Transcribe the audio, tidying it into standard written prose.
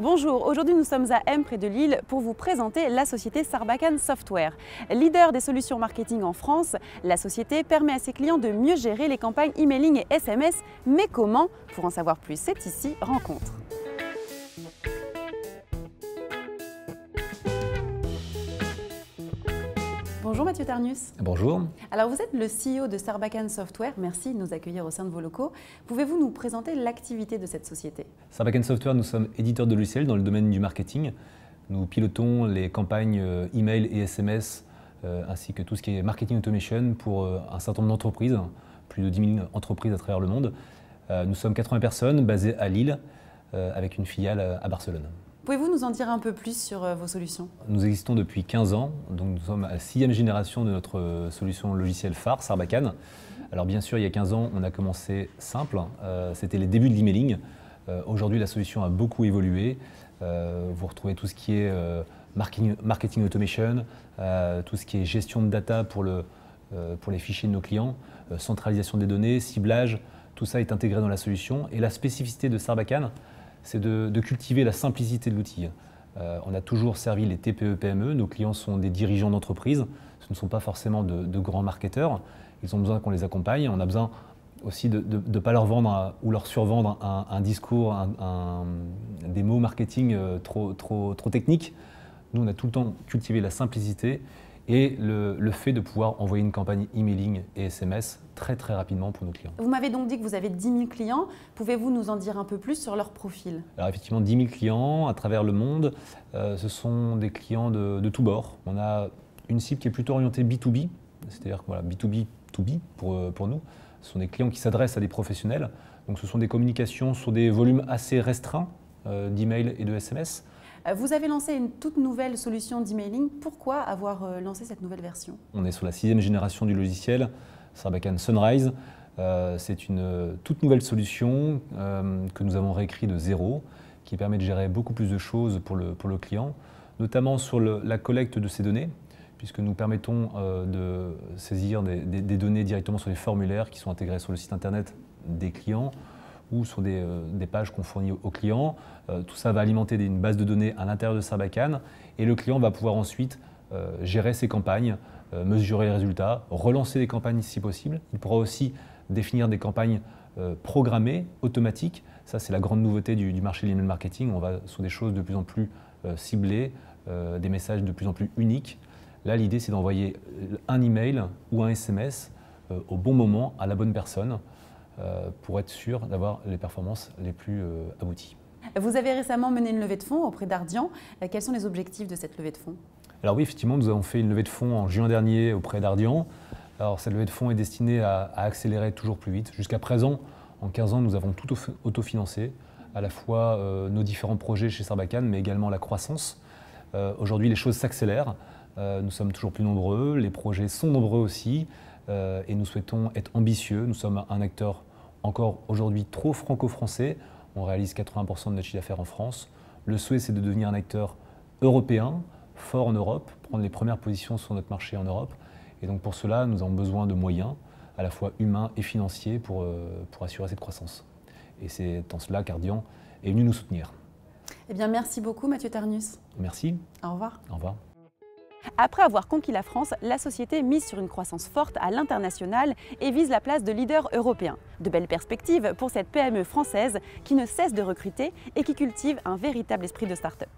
Bonjour, aujourd'hui nous sommes à M près de Lille pour vous présenter la société Sarbacane Software. Leader des solutions marketing en France, la société permet à ses clients de mieux gérer les campagnes emailing et SMS. Mais comment? Pour en savoir plus, c'est ici Rencontre. Bonjour Mathieu Tarnus. Bonjour. Alors vous êtes le CEO de Sarbacane Software, merci de nous accueillir au sein de vos locaux. Pouvez-vous nous présenter l'activité de cette société? Sarbacane Software, nous sommes éditeurs de logiciels dans le domaine du marketing. Nous pilotons les campagnes email et SMS ainsi que tout ce qui est marketing automation pour un certain nombre d'entreprises, plus de 10 000 entreprises à travers le monde. Nous sommes 80 personnes basées à Lille avec une filiale à Barcelone. Pouvez-vous nous en dire un peu plus sur vos solutions? Nous existons depuis 15 ans, donc nous sommes à la 6e génération de notre solution logicielle phare, Sarbacane. Alors bien sûr, il y a 15 ans, on a commencé simple, c'était les débuts de l'emailing. Aujourd'hui, la solution a beaucoup évolué. Vous retrouvez tout ce qui est marketing automation, tout ce qui est gestion de data pour les fichiers de nos clients, centralisation des données, ciblage, tout ça est intégré dans la solution. Et la spécificité de Sarbacane, c'est de cultiver la simplicité de l'outil. On a toujours servi les TPE-PME, nos clients sont des dirigeants d'entreprise, ce ne sont pas forcément de grands marketeurs, ils ont besoin qu'on les accompagne, on a besoin aussi de ne pas leur vendre ou leur survendre un discours, des mots marketing trop techniques. Nous, on a tout le temps cultivé la simplicité et le fait de pouvoir envoyer une campagne emailing et SMS très rapidement pour nos clients. Vous m'avez donc dit que vous avez 10 000 clients. Pouvez-vous nous en dire un peu plus sur leur profil? Alors effectivement, 10 000 clients à travers le monde. Ce sont des clients de tous bords. On a une cible qui est plutôt orientée B2B, c'est-à-dire que voilà, B2B2B pour nous. Ce sont des clients qui s'adressent à des professionnels. Donc ce sont des communications sur des volumes assez restreints d'email et de SMS. Vous avez lancé une toute nouvelle solution d'emailing. Pourquoi avoir lancé cette nouvelle version? On est sur la 6e génération du logiciel, Sarbacane Sunrise. C'est une toute nouvelle solution que nous avons réécrite de zéro, qui permet de gérer beaucoup plus de choses pour le client, notamment sur la collecte de ces données, puisque nous permettons de saisir des données directement sur les formulaires qui sont intégrés sur le site internet des clients, ou sur des pages qu'on fournit aux clients. Tout ça va alimenter une base de données à l'intérieur de Sarbacane et le client va pouvoir ensuite gérer ses campagnes, mesurer les résultats, relancer les campagnes si possible. Il pourra aussi définir des campagnes programmées, automatiques. Ça, c'est la grande nouveauté du marché de l'email marketing. On va sur des choses de plus en plus ciblées, des messages de plus en plus uniques. Là, l'idée, c'est d'envoyer un email ou un SMS au bon moment à la bonne personne, pour être sûr d'avoir les performances les plus abouties. Vous avez récemment mené une levée de fonds auprès d'Ardian. Quels sont les objectifs de cette levée de fonds? Alors oui, effectivement, nous avons fait une levée de fonds en juin dernier auprès d'Ardian. Alors cette levée de fonds est destinée à accélérer toujours plus vite. Jusqu'à présent, en 15 ans, nous avons tout autofinancé, à la fois nos différents projets chez Sarbacane, mais également la croissance. Aujourd'hui, les choses s'accélèrent. Nous sommes toujours plus nombreux, les projets sont nombreux aussi. Et nous souhaitons être ambitieux. Nous sommes un acteur encore aujourd'hui trop franco-français. On réalise 80% de notre chiffre d'affaires en France. Le souhait, c'est de devenir un acteur européen, fort en Europe, prendre les premières positions sur notre marché en Europe. Et donc pour cela, nous avons besoin de moyens, à la fois humains et financiers, pour assurer cette croissance. Et c'est en cela qu'Ardian est venu nous soutenir. Eh bien, merci beaucoup Mathieu Tarnus. Merci. Au revoir. Au revoir. Après avoir conquis la France, la société mise sur une croissance forte à l'international et vise la place de leader européen. De belles perspectives pour cette PME française qui ne cesse de recruter et qui cultive un véritable esprit de start-up.